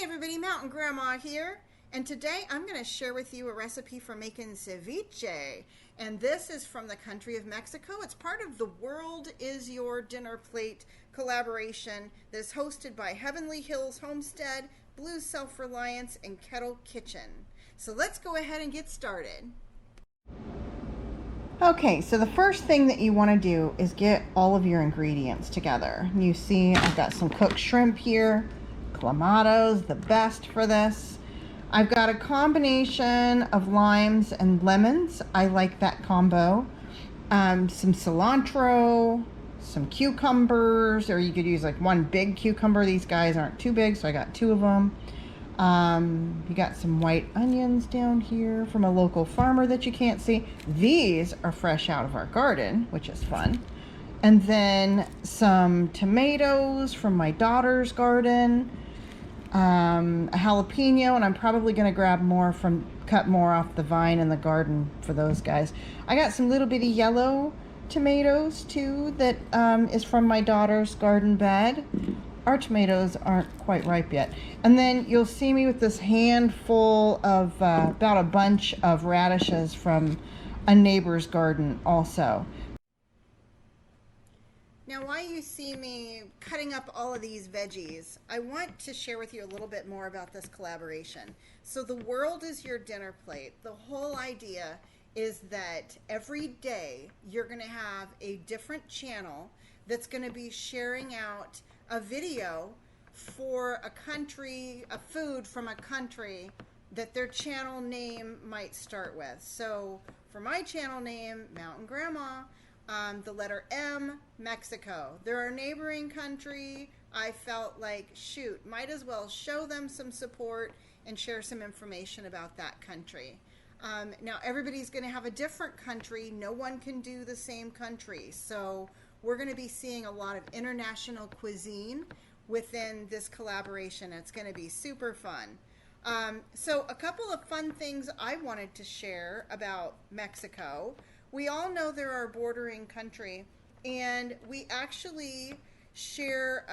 Everybody, Mountain Grandma here, and today I'm going to share with you a recipe for making ceviche, and this is from the country of Mexico. It's part of the World is Your Dinner Plate collaboration that is hosted by Heavenly Hills Homestead, Blue Self-Reliance, and Kettle Kitchen. So let's go ahead and get started. Okay, so the first thing that you want to do is get all of your ingredients together. You see I've got some cooked shrimp here. Clamatos, the best for this. I've got a combination of limes and lemons. I like that combo. Some cilantro, some cucumbers, or you could use like one big cucumber. These guys aren't too big, so I got two of them. You got some white onions down here from a local farmer that you can't see. These are fresh out of our garden, which is fun. And then some tomatoes from my daughter's garden. A jalapeno, and I'm probably going to grab more cut more off the vine in the garden for those guys. I got some little bitty yellow tomatoes too that is from my daughter's garden bed. Our tomatoes aren't quite ripe yet. And then you'll see me with this handful of about a bunch of radishes from a neighbor's garden also. Now, while you see me cutting up all of these veggies, I want to share with you a little bit more about this collaboration. So the world is your dinner plate. The whole idea is that every day you're going to have a different channel that's going to be sharing out a video for a country, a food from a country that their channel name might start with. So for my channel name, Mountain Grandma, the letter M, Mexico. They're our neighboring country. I felt like, shoot, might as well show them some support and share some information about that country. Now, everybody's going to have a different country. No one can do the same country. So we're going to be seeing a lot of international cuisine within this collaboration. It's going to be super fun. So a couple of fun things I wanted to share about Mexico. We all know they're our bordering country, and we actually share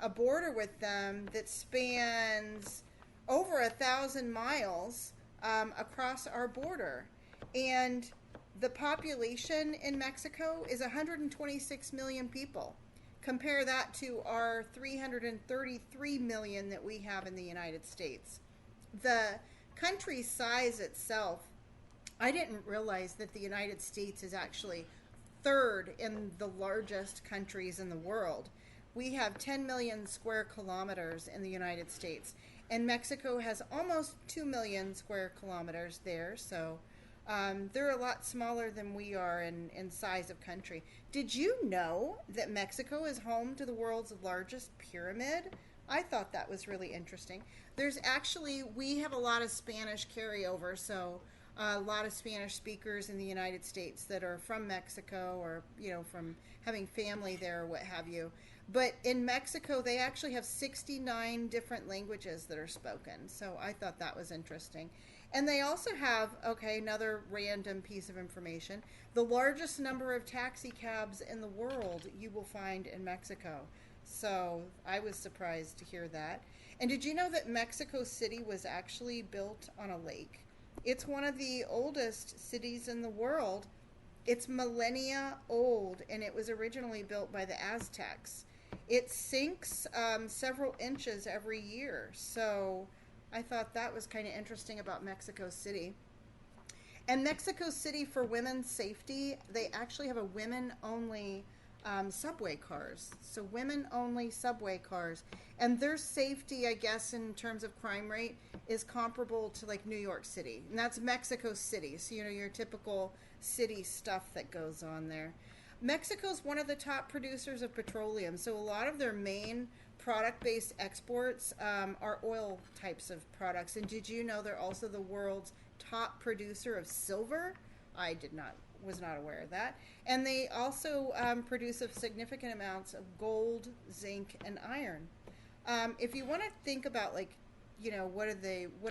a border with them that spans over 1,000 miles across our border. And the population in Mexico is 126 million people. Compare that to our 333 million that we have in the United States. The country size itself, I didn't realize that the United States is actually third in the largest countries in the world. We have 10 million square kilometers in the United States, and Mexico has almost 2 million square kilometers there, so they're a lot smaller than we are in size of country. Did you know that Mexico is home to the world's largest pyramid? I thought that was really interesting. We have a lot of Spanish carryover, so a lot of Spanish speakers in the United States that are from Mexico or, from having family there or what have you. But in Mexico, they actually have 69 different languages that are spoken. So I thought that was interesting. And they also have, another random piece of information, the largest number of taxi cabs in the world you will find in Mexico. So I was surprised to hear that. And did you know that Mexico City was actually built on a lake? It's one of the oldest cities in the world. It's millennia old, and it was originally built by the Aztecs. It sinks several inches every year, so I thought that was kind of interesting about Mexico City. And Mexico City, for women's safety, they actually have a women-only subway cars. So women-only subway cars. And their safety, I guess, in terms of crime rate, is comparable to like New York City. And that's Mexico City. So, your typical city stuff that goes on there. Mexico's one of the top producers of petroleum. So a lot of their main product-based exports are oil types of products. And did you know they're also the world's top producer of silver? I was not aware of that. And they also produce a significant amounts of gold, zinc, and iron. If you want to think about what do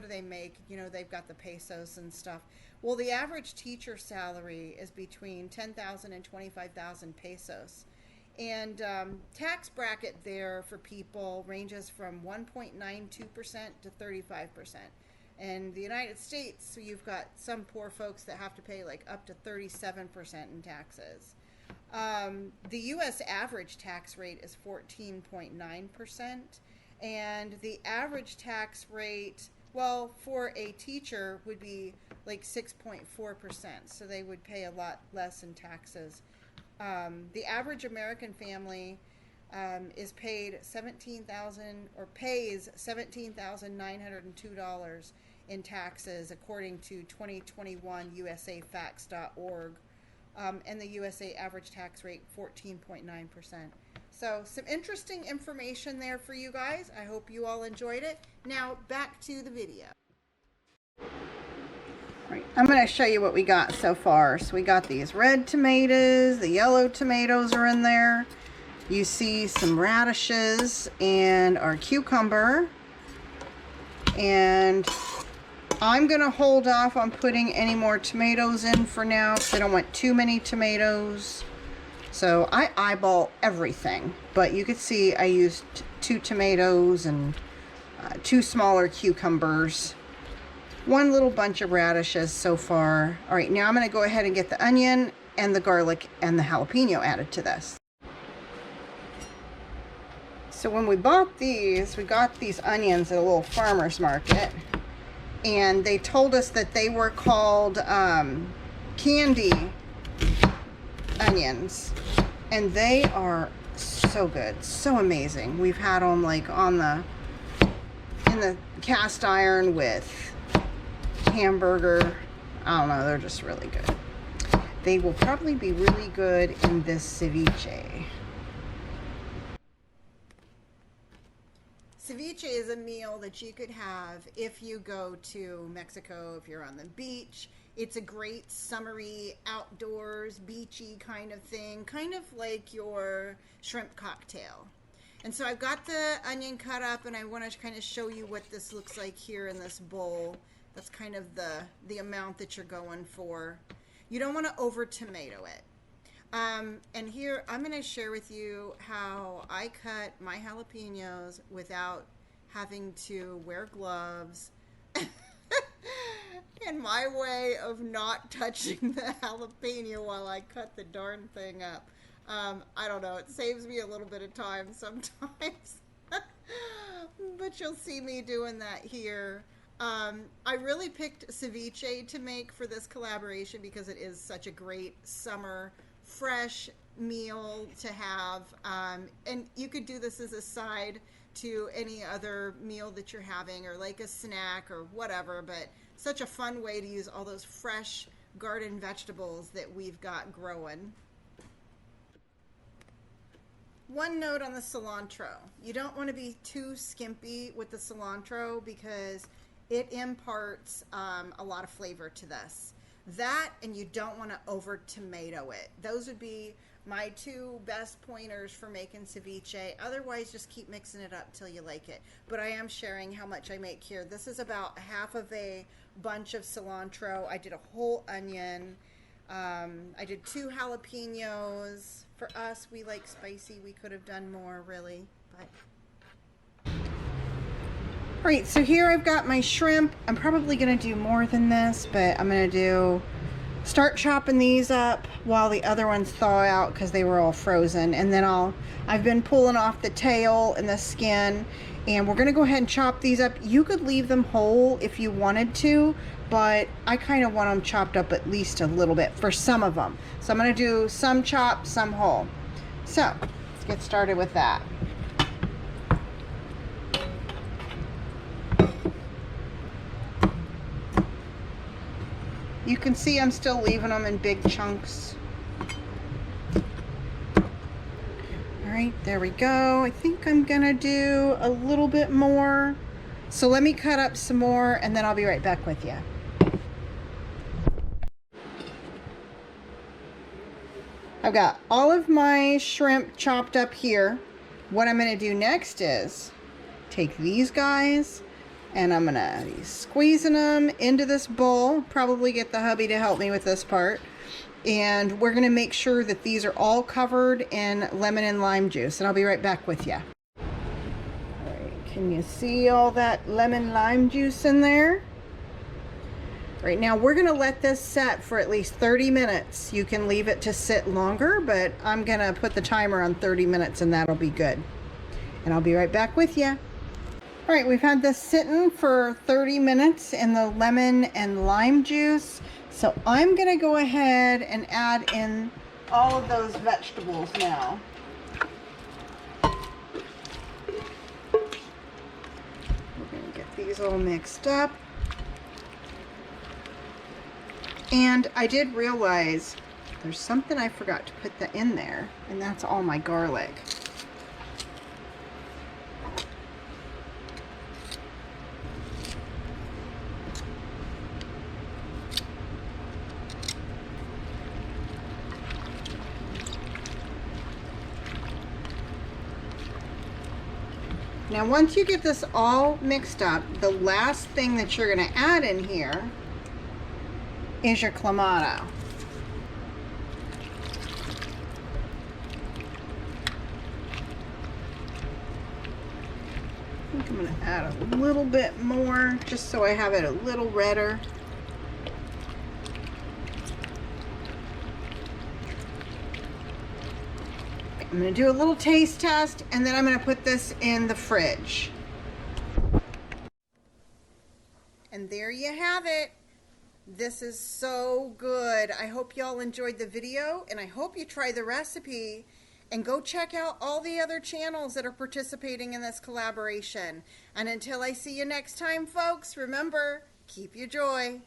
they make? They've got the pesos and stuff. Well, the average teacher salary is between 10,000 and 25,000 pesos. And tax bracket there for people ranges from 1.92% to 35%. In the United States, so you've got some poor folks that have to pay like up to 37% in taxes. The U.S. average tax rate is 14.9%, and the average tax rate, well, for a teacher would be like 6.4%, so they would pay a lot less in taxes. The average American family is paid pays $17,902 in taxes, according to 2021 USAFacts.org, and the USA average tax rate 14.9%. So some interesting information there for you guys. I hope you all enjoyed it. Now back to the video. Right, I'm going to show you what we got so far. So we got these red tomatoes, the yellow tomatoes are in there. You see some radishes and our cucumber. And I'm going to hold off on putting any more tomatoes in for now because I don't want too many tomatoes. So I eyeball everything. But you can see I used 2 tomatoes and 2 smaller cucumbers. 1 little bunch of radishes so far. All right, now I'm going to go ahead and get the onion and the garlic and the jalapeno added to this. So when we bought these, we got these onions at a little farmer's market, and they told us that they were called candy onions, and they are so good, so amazing. We've had them like in the cast iron with hamburger. I don't know, they're just really good. They will probably be really good in this ceviche. Ceviche is a meal that you could have if you go to Mexico, if you're on the beach. It's a great summery, outdoors, beachy kind of thing, kind of like your shrimp cocktail. And so I've got the onion cut up, and I want to kind of show you what this looks like here in this bowl. That's kind of the amount that you're going for. You don't want to over tomato it. And here I'm going to share with you how I cut my jalapenos without having to wear gloves. And my way of not touching the jalapeno while I cut the darn thing up. I don't know, it saves me a little bit of time sometimes. But you'll see me doing that here. I really picked ceviche to make for this collaboration because it is such a great summer fresh meal to have, and you could do this as a side to any other meal that you're having, or like a snack or whatever, but such a fun way to use all those fresh garden vegetables that we've got growing. One note on the cilantro: you don't want to be too skimpy with the cilantro because it imparts a lot of flavor to this. That, and you don't want to over tomato it. Those would be my 2 best pointers for making ceviche. Otherwise, just keep mixing it up till you like it. But I am sharing how much I make here. This is about half of a bunch of cilantro. I did a whole onion. I did 2 jalapenos. For us, we like spicy. We could have done more, really, but... All right, so here I've got my shrimp. I'm probably gonna do more than this, but I'm gonna start chopping these up while the other ones thaw out because they were all frozen. And then I've been pulling off the tail and the skin, and we're gonna go ahead and chop these up. You could leave them whole if you wanted to, but I kind of want them chopped up at least a little bit for some of them. So I'm gonna do some chopped, some whole. So let's get started with that. You can see I'm still leaving them in big chunks. All right, there we go. I think I'm gonna do a little bit more. So let me cut up some more and then I'll be right back with you. I've got all of my shrimp chopped up here. What I'm gonna do next is take these guys, and I'm gonna be squeezing them into this bowl. Probably get the hubby to help me with this part. And we're going to make sure that these are all covered in lemon and lime juice. And I'll be right back with you. All right, can you see all that lemon lime juice in there? Right now, we're going to let this set for at least 30 minutes. You can leave it to sit longer, but I'm going to put the timer on 30 minutes and that'll be good. And I'll be right back with you. All right, we've had this sitting for 30 minutes in the lemon and lime juice. So I'm going to go ahead and add in all of those vegetables now. We're going to get these all mixed up. And I did realize there's something I forgot to put that in there, and that's all my garlic. Now once you get this all mixed up, the last thing that you're going to add in here is your Clamato. I think I'm going to add a little bit more just so I have it a little redder. I'm going to do a little taste test and then I'm going to put this in the fridge. And there you have it. This is so good. I hope y'all enjoyed the video and I hope you try the recipe and go check out all the other channels that are participating in this collaboration. And until I see you next time, folks, remember, keep your joy.